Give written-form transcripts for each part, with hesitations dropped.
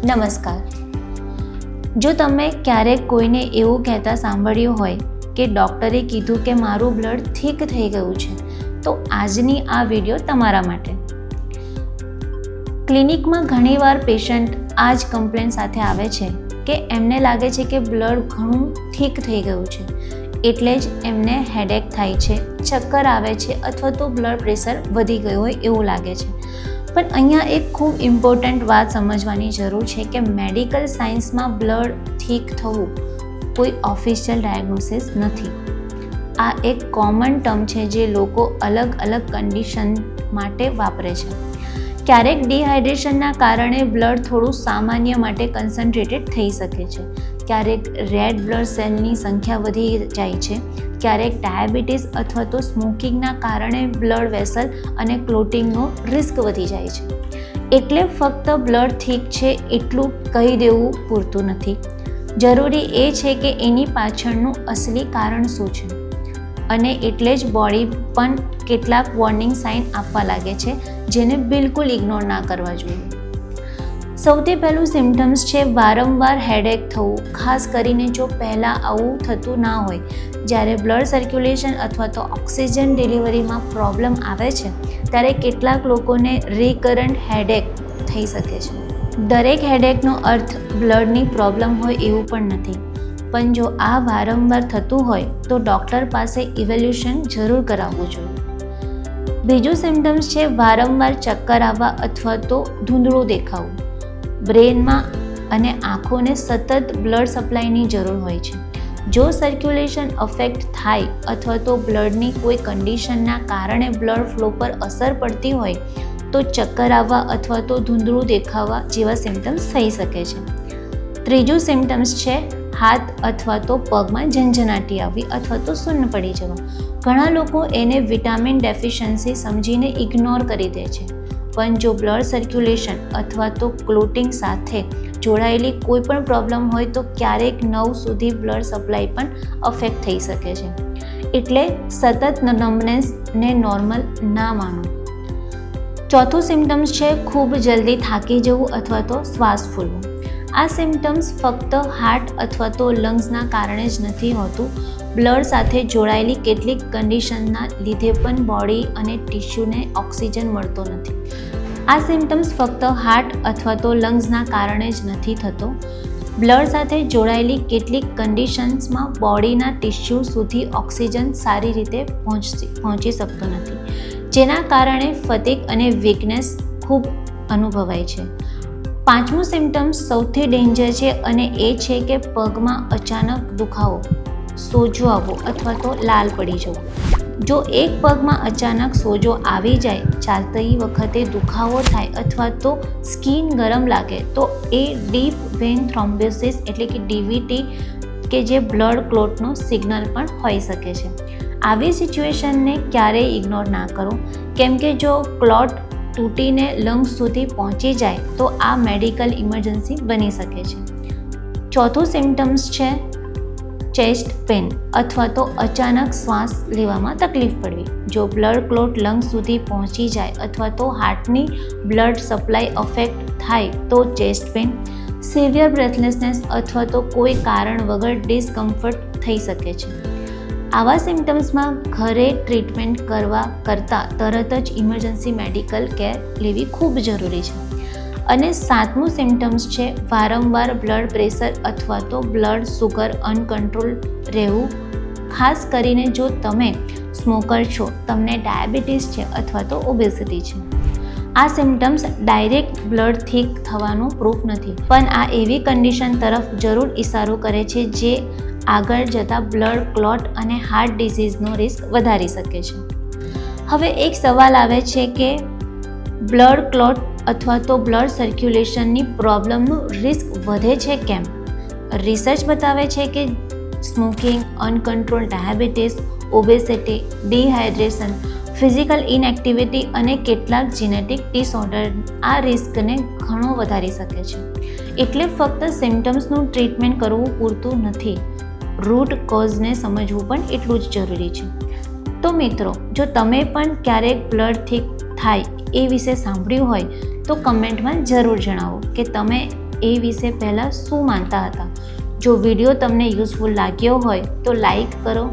નમસ્કાર. જો તમે ક્યારેક કોઈને એવું કહેતા સાંભળ્યું હોય કે ડૉક્ટરે કીધું કે મારું બ્લડ થીક થઈ ગયું છે, તો આજની આ વિડીયો તમારા માટે. ક્લિનિકમાં ઘણીવાર પેશન્ટ આ જ કમ્પ્લેન સાથે આવે છે કે એમને લાગે છે કે બ્લડ ઘણું થીક થઈ ગયું છે, એટલે જ એમને હેડેક થાય છે, ચક્કર આવે છે અથવા તો બ્લડ પ્રેશર વધી ગયું હોય એવું લાગે છે. પણ અહીંયા એક ખૂબ ઇમ્પોર્ટન્ટ વાત સમજવાની જરૂર છે કે મેડિકલ સાયન્સમાં બ્લડ થીક થવું કોઈ ઓફિશિયલ ડાયગ્નોસિસ નથી. આ એક કોમન ટર્મ છે જે લોકો અલગ અલગ કન્ડિશન માટે વાપરે છે. ક્યારેક ડિહાઇડ્રેશનના કારણે બ્લડ થોડું સામાન્ય માટે કન્સન્ટ્રેટેડ થઈ શકે છે, ક્યારેક રેડ બ્લડ સેલની સંખ્યા વધી જાય છે, ક્યારેક ડાયાબિટીસ અથવા તો સ્મોકિંગના કારણે બ્લડ વેસલ અને ક્લોટિંગનો રિસ્ક વધી જાય છે. એટલે ફક્ત બ્લડ થીક છે એટલું કહી દેવું પૂરતું નથી. જરૂરી એ છે કે એની પાછળનું અસલી કારણ શું છે, અને એટલે જ બોડી પણ કેટલાક વોર્નિંગ સાઇન આપવા લાગે છે જેને બિલકુલ ઇગ્નોર ના કરવા જોઈએ. સૌથી પહેલું સિમ્ટમ્સ છે વારંવાર હેડેક થવું, ખાસ કરીને જો પહેલાં આવું થતું ના હોય. જ્યારે બ્લડ સર્ક્યુલેશન અથવા તો ઓક્સિજન ડિલિવરીમાં પ્રોબ્લેમ આવે છે ત્યારે કેટલાક લોકોને રિકરન્ટ હેડેક થઈ શકે છે. દરેક હેડેકનો અર્થ બ્લડની પ્રોબ્લેમ હોય એવું પણ નથી, પણ જો આ વારંવાર થતું હોય તો ડૉક્ટર પાસે ઇવેલ્યુશન જરૂર કરાવવું જોઈએ. બીજું સિમ્ટમ્સ છે વારંવાર ચક્કર આવવા અથવા તો ધૂંધળું દેખાવું. બ્રેનમાં અને આંખોને સતત બ્લડ સપ્લાયની જરૂર હોય છે. જો સર્ક્યુલેશન અફેક્ટ થાય અથવા તો બ્લડની કોઈ કન્ડિશનના કારણે બ્લડ ફ્લો પર અસર પડતી હોય તો ચક્કર આવવા અથવા તો ધૂંધળું દેખાવા જેવા સિમ્ટમ્સ થઈ શકે છે. ત્રીજું સિમ્ટમ્સ છે હાથ અથવા તો પગમાં ઝંઝનાટી આવવી અથવા તો સૂન્ન પડી જવા. ઘણા લોકો એને વિટામિન ડેફિશિયન્સી સમજીને ઇગ્નોર કરી દે છે, પણ જો બ્લડ સર્ક્યુલેશન અથવા તો ક્લોટિંગ સાથે જોડાયેલી કોઈ પણ પ્રોબ્લેમ હોય તો ક્યારેક નવ સુધી બ્લડ સપ્લાય પણ અફેક્ટ થઈ શકે છે. એટલે સતત નમ્બનેસને નોર્મલ ના માનો. ચોથું સિમ્ટમ્સ છે ખૂબ જલ્દી થાકી જવું અથવા તો શ્વાસ ફૂલવું. આ સિમ્ટમ્સ ફક્ત હાર્ટ અથવા તો લંગ્સના કારણે જ નથી હોતું. બ્લડ સાથે જોડાયેલી કેટલીક કન્ડિશનના લીધે પણ બોડી અને ટિશ્યુને ઓક્સિજન મળતો નથી. આ સિમ્ટમ્સ ફક્ત હાર્ટ અથવા તો લંગ્સના કારણે જ નથી થતો. બ્લડ સાથે જોડાયેલી કેટલીક કન્ડિશન્સમાં બોડીના ટિશ્યુ સુધી ઓક્સિજન સારી રીતે પહોંચી શકતો નથી, જેના કારણે ફટીગ અને વીકનેસ ખૂબ અનુભવાય છે. પાંચમું સિમ્ટમ્સ સૌથી ડેન્જર છે અને એ છે કે પગમાં અચાનક દુખાવો, સોજો આવવો અથવા તો લાલ પડી જવું. જો એક પગમાં અચાનક સોજો આવી જાય, ચાલતી વખતે દુખાવો થાય અથવા તો સ્કિન ગરમ લાગે તો એ ડીપ વેન થ્રોમ્બોસિસ એટલે કે ડીવીટી કે જે બ્લડ ક્લોટનો સિગ્નલ પણ હોઈ શકે છે. આવી સિચ્યુએશનને ક્યારેય ઇગ્નોર ના કરો, કેમ કે જો ક્લોટ તૂટીને લંગ્સ સુધી પહોંચી જાય તો આ મેડિકલ ઇમરજન્સી બની શકે છે. ચોથું સિમ્ટમ્સ છે ચેસ્ટ પેન અથવા તો અચાનક શ્વાસ લેવામાં તકલીફ પડવી. જો બ્લડ ક્લોટ લંગ્સ સુધી પહોંચી જાય અથવા તો હાર્ટની બ્લડ સપ્લાય અફેક્ટ થાય તો ચેસ્ટ પેન, સિવિયર બ્રેથલેસનેસ અથવા તો કોઈ કારણ વગર ડિસ્કમ્ફર્ટ થઈ શકે છે. આવા સિમ્ટમ્સમાં ઘરે ટ્રીટમેન્ટ કરવા કરતાં તરત જ ઇમરજન્સી મેડિકલ કેર લેવી ખૂબ જરૂરી છે. અને સાતમું સિમ્ટમ્સ છે વારંવાર બ્લડ પ્રેશર અથવા તો બ્લડ સુગર અનકન્ટ્રોલ રહેવું. ખાસ કરીને જો તમે સ્મોકર છો, તમને ડાયાબિટીસ છે અથવા તો ઓબેસિટી છે. આ સિમ્ટમ્સ ડાયરેક્ટ બ્લડ થીક થવાનું પ્રૂફ નથી, પણ આ એવી કન્ડિશન તરફ જરૂર ઇશારો કરે છે જે આગળ જતાં બ્લડ ક્લોટ અને હાર્ટ ડિઝીઝનો રિસ્ક વધારી શકે છે. હવે એક સવાલ આવે છે કે બ્લડ ક્લોટ અથવા તો બ્લડ સર્ક્યુલેશનની પ્રોબ્લેમનું રિસ્ક વધે છે કેમ? રિસર્ચ બતાવે છે કે smoking, uncontrol diabetes, obesity, dehydration, physical ઇનએક્ટિવિટી અને કેટલાક જેનેટિક ડિસઓર્ડર આ રિસ્કને ઘણો વધારી શકે છે. એટલે ફક્ત સિમ્ટમ્સનું ટ્રીટમેન્ટ કરવું પૂરતું નથી, રૂટ કોઝને સમજવું પણ એટલું જ જરૂરી છે. તો મિત્રો, જો તમે પણ ક્યારેક બ્લડ થીક થાય એ વિશે સાંભળ્યું હોય તો કમેન્ટમાં જરૂર જણાવો કે તમે એ વિશે પહેલાં શું માનતા હતા. જો વિડીયો તમને યુઝફુલ લાગ્યો હોય તો લાઈક કરો,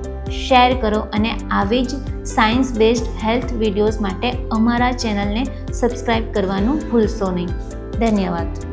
શેર કરો અને આવી જ સાયન્સ બેઝડ હેલ્થ વિડીયોઝ માટે અમારા ચેનલને સબસ્ક્રાઈબ કરવાનું ભૂલશો નહીં. ધન્યવાદ.